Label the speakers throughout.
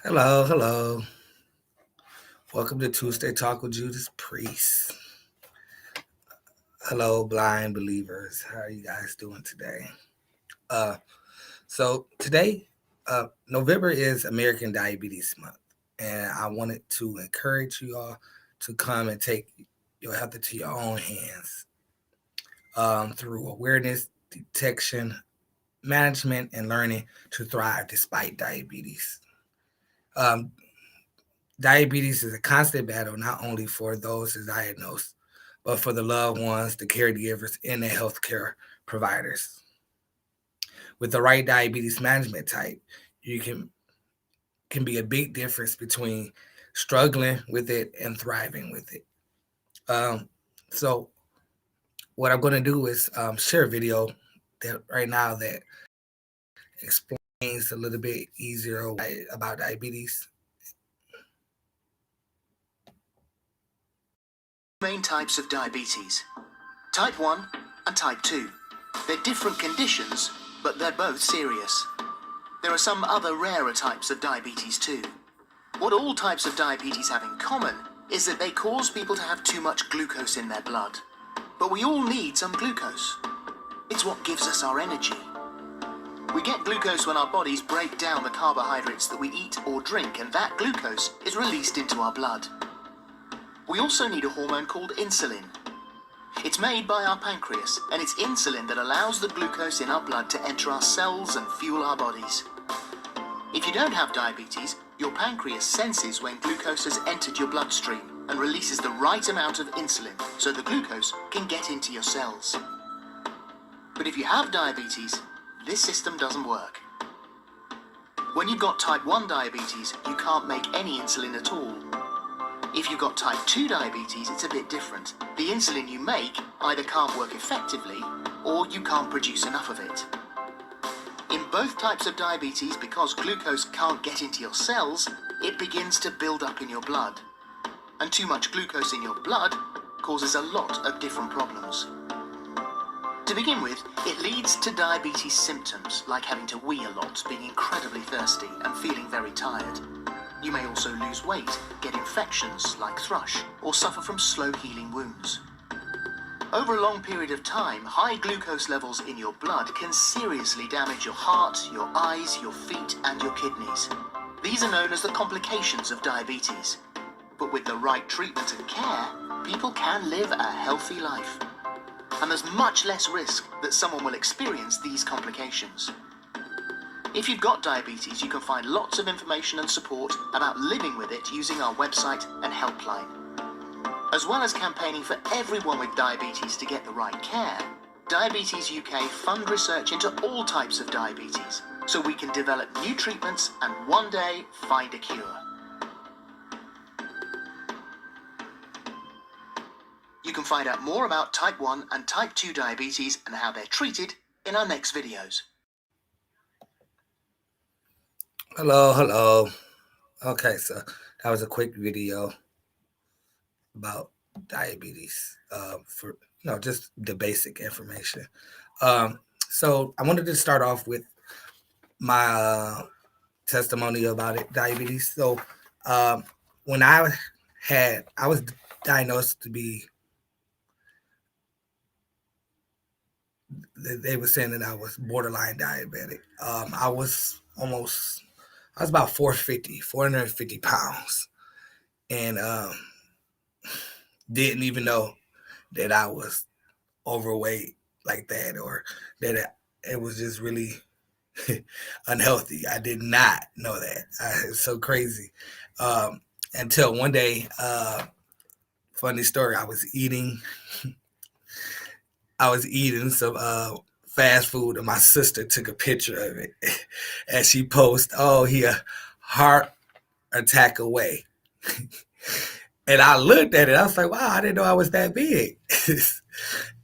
Speaker 1: Hello, hello. Welcome to Tuesday Talk with Judas Priest. Hello, blind believers. How are you guys doing today? Uh, so today, November is American Diabetes Month, and I wanted to encourage you all to come and take your health into your own hands through awareness, detection, management, and learning to thrive despite diabetes. Um, Diabetes is a constant battle not only for those diagnosed, but for the loved ones, the caregivers, and the healthcare providers. With the right diabetes management type, you can be a big difference between struggling with it and thriving with it. Um, so what I'm going to do is share a video that right now that explains a little bit easier about diabetes.
Speaker 2: Main types of diabetes: type 1 and type 2. They're different conditions, but they're both serious. There are some other rarer types of diabetes too. What all types of diabetes have in common is that they cause people to have too much glucose in their blood. But we all need some glucose. It's what gives us our energy. We get glucose when our bodies break down the carbohydrates that we eat or drink, and that glucose is released into our blood. We also need a hormone called insulin. It's made by our pancreas, and it's insulin that allows the glucose in our blood to enter our cells and fuel our bodies. If you don't have diabetes, your pancreas senses when glucose has entered your bloodstream and releases the right amount of insulin so the glucose can get into your cells. But if you have diabetes, this system doesn't work. When you've got type 1 diabetes, you can't make any insulin at all. If you've got type 2 diabetes, it's a bit different. The insulin you make either can't work effectively or you can't produce enough of it. In both types of diabetes, because glucose can't get into your cells, it begins to build up in your blood. And too much glucose in your blood causes a lot of different problems. To begin with, it leads to diabetes symptoms like having to wee a lot, being incredibly thirsty and feeling very tired. You may also lose weight, get infections like thrush, or suffer from slow healing wounds. Over a long period of time, high glucose levels in your blood can seriously damage your heart, your eyes, your feet, and your kidneys. These are known as the complications of diabetes. But with the right treatment and care, people can live a healthy life. And there's much less risk that someone will experience these complications. If you've got diabetes, you can find lots of information and support about living with it using our website and helpline. As well as campaigning for everyone with diabetes to get the right care, Diabetes UK fund research into all types of diabetes so we can develop new treatments and one day find a cure. You can find out more about type 1 and type 2 diabetes and how they're treated in our next videos.
Speaker 1: Hello, hello. Okay, so that was a quick video about diabetes for just the basic information. So I wanted to start off with my testimony about diabetes. So when I was diagnosed to be, they were saying that I was borderline diabetic. I was about 450 pounds, and didn't even know that I was overweight like that, or that it was just really unhealthy. I did not know that. It's so crazy. Until one day, funny story, I was eating some fast food, and my sister took a picture of it, and she posted, "Oh, he a heart attack away." And I looked at it. I was like, "Wow, I didn't know I was that big."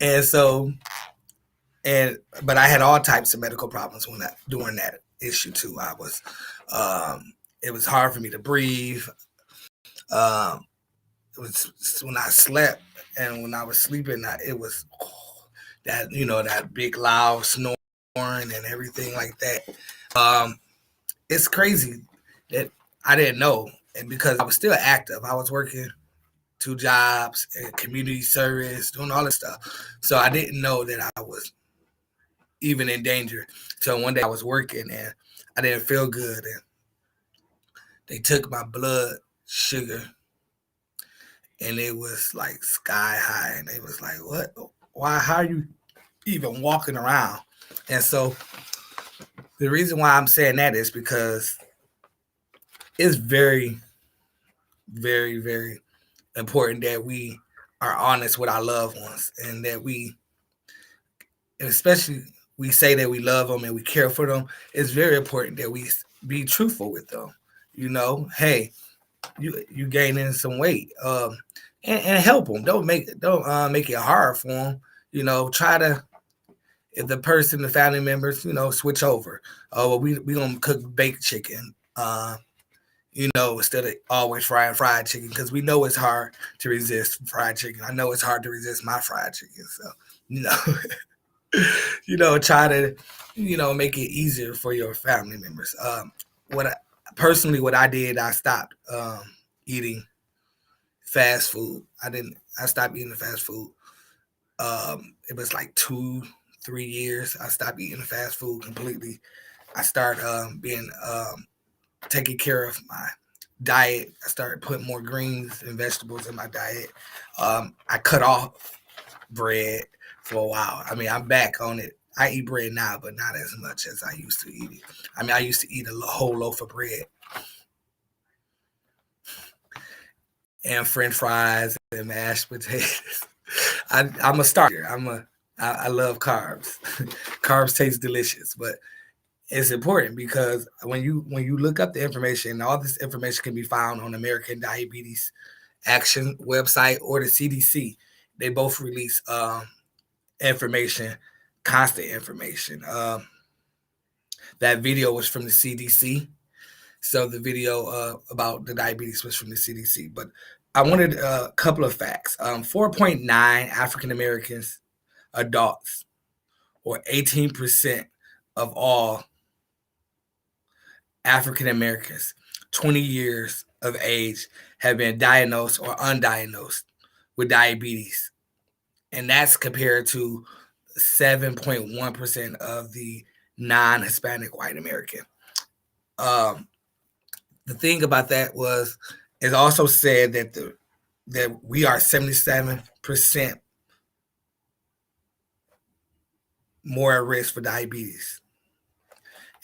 Speaker 1: and so, but I had all types of medical problems during that issue too. It was hard for me to breathe. It was when I slept, and when I was sleeping, it was that big loud snoring and everything like that. It's crazy that I didn't know, and because I was still active, I was working 2 jobs and community service, doing all this stuff. So I didn't know that I was even in danger. So one day I was working and I didn't feel good, and they took my blood sugar, and it was like sky high, and they was like, "What? Why? How are you even walking around?" And so the reason why I'm saying that is because it's very, very, very important that we are honest with our loved ones, and that we, and especially we say that we love them and we care for them. It's very important that we be truthful with them. Hey, you gaining some weight, and help them. Don't make it hard for them. Try to, if the person, the family members, switch over. Oh, well, we gonna cook baked chicken. Instead of always frying fried chicken, because we know it's hard to resist fried chicken. I know it's hard to resist my fried chicken. So, you know, try to, make it easier for your family members. What I did, I stopped eating fast food. I stopped eating fast food. It was like 2, 3 years. I stopped eating fast food completely. I started being taking care of my diet. I started putting more greens and vegetables in my diet. I cut off bread for a while. I mean, I'm back on it. I eat bread now, but not as much as I used to eat it. I mean, I used to eat a whole loaf of bread and French fries and mashed potatoes. I'm a starter. I love carbs. Carbs taste delicious, but it's important because when you look up the information, all this information can be found on American Diabetes Action website or the CDC. They both release information, constant information. That video was from the CDC. So the video about the diabetes was from the CDC. But I wanted a couple of facts. 4.9 African Americans adults, or 18% of all African Americans 20 years of age, have been diagnosed or undiagnosed with diabetes. And that's compared to 7.1% of the non-Hispanic white American. Um, the thing about that was, it also said that we are 77% more at risk for diabetes.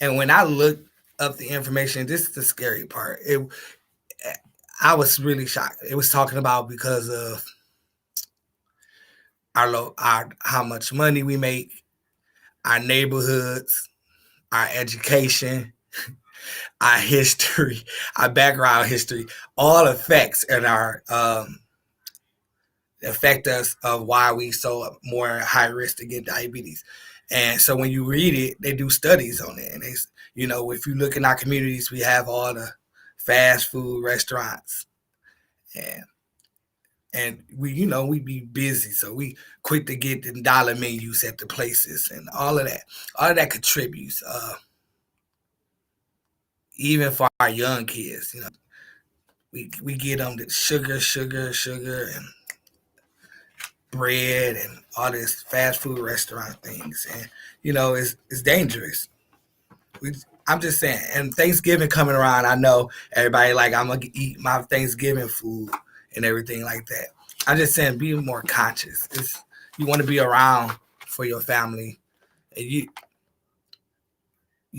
Speaker 1: And when I looked up the information, this is the scary part. I was really shocked. It was talking about because of our how much money we make, our neighborhoods, our education, our history, our background history, all affects in our affect us of why we so more high risk to get diabetes. And so when you read it, they do studies on it, and if you look in our communities, we have all the fast food restaurants, and we be busy, so we quick to get the dollar menus at the places, and all of that contributes. Even for our young kids, we get them the sugar, and bread and all this fast food restaurant things, and it's dangerous. I'm just saying. And Thanksgiving coming around, I know everybody like, I'm gonna eat my Thanksgiving food and everything like that. I'm just saying, be more conscious. You want to be around for your family, and you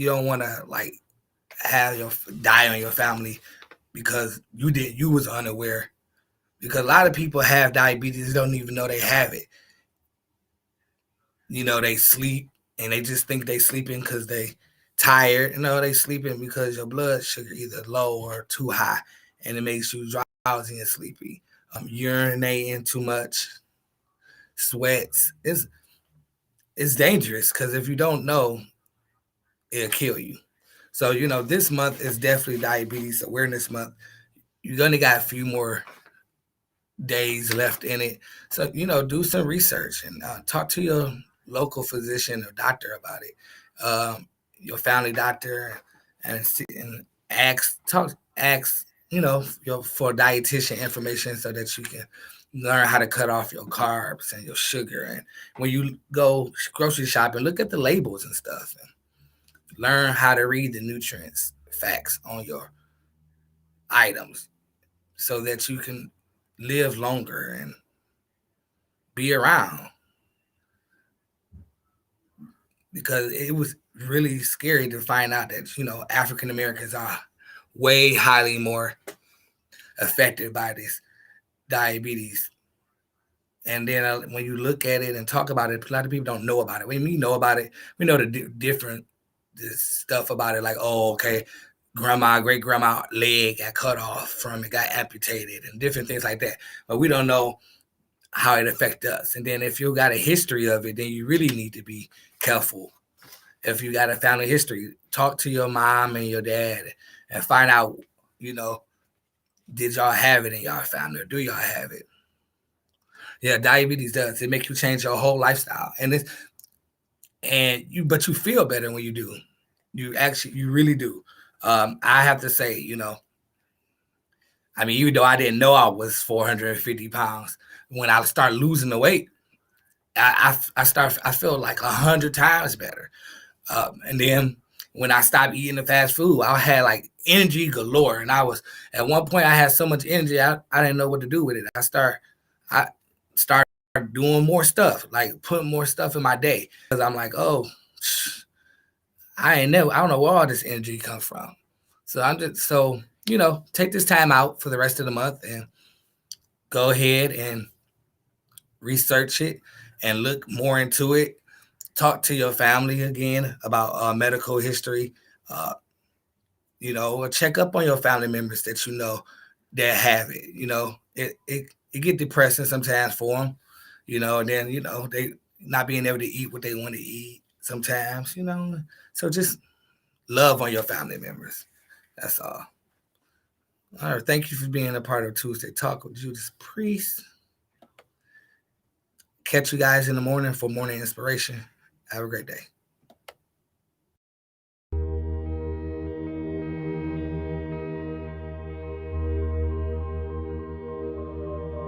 Speaker 1: don't want to like have your die on your family because you was unaware. Because a lot of people have diabetes, don't even know they have it. They sleep and they just think they sleeping because they tired. They sleeping because your blood sugar either low or too high, and it makes you drowsy and sleepy. Urinating too much, sweats. It's dangerous because if you don't know, it'll kill you. So this month is definitely Diabetes Awareness Month. You're gonna got a few more days left in it. So, do some research and talk to your local physician or doctor about it, your family doctor, and ask, for dietitian information so that you can learn how to cut off your carbs and your sugar. And when you go grocery shopping, look at the labels and stuff. And learn how to read the nutrients facts on your items so that you can live longer and be around. Because it was really scary to find out that, African Americans are way highly more affected by this diabetes. And then when you look at it and talk about it, a lot of people don't know about it. When we know about it, we know the different stuff about it, like, oh, okay, great grandma leg got cut off from it, got amputated, and different things like that. But we don't know how it affects us. And then if you got a history of it, then you really need to be careful. If you got a family history, talk to your mom and your dad and find out, did y'all have it in y'all family, or do y'all have it? Yeah, diabetes does. It makes you change your whole lifestyle. But you feel better when you do. You really do. I have to say, even though I didn't know I was 450 pounds, when I start losing the weight, I feel like 100 times better. And then when I stopped eating the fast food, I had like energy galore. And at one point I had so much energy, I didn't know what to do with it. I started doing more stuff, like putting more stuff in my day. Because I'm like, oh, I don't know where all this energy comes from. So take this time out for the rest of the month and go ahead and research it and look more into it. Talk to your family again about medical history. Or check up on your family members that that have it. It get depressing sometimes for them, and then they not being able to eat what they want to eat sometimes, So just love on your family members. That's all. All right. Thank you for being a part of Tuesday Talk with Judas Priest. Catch you guys in the morning for morning inspiration. Have a great day.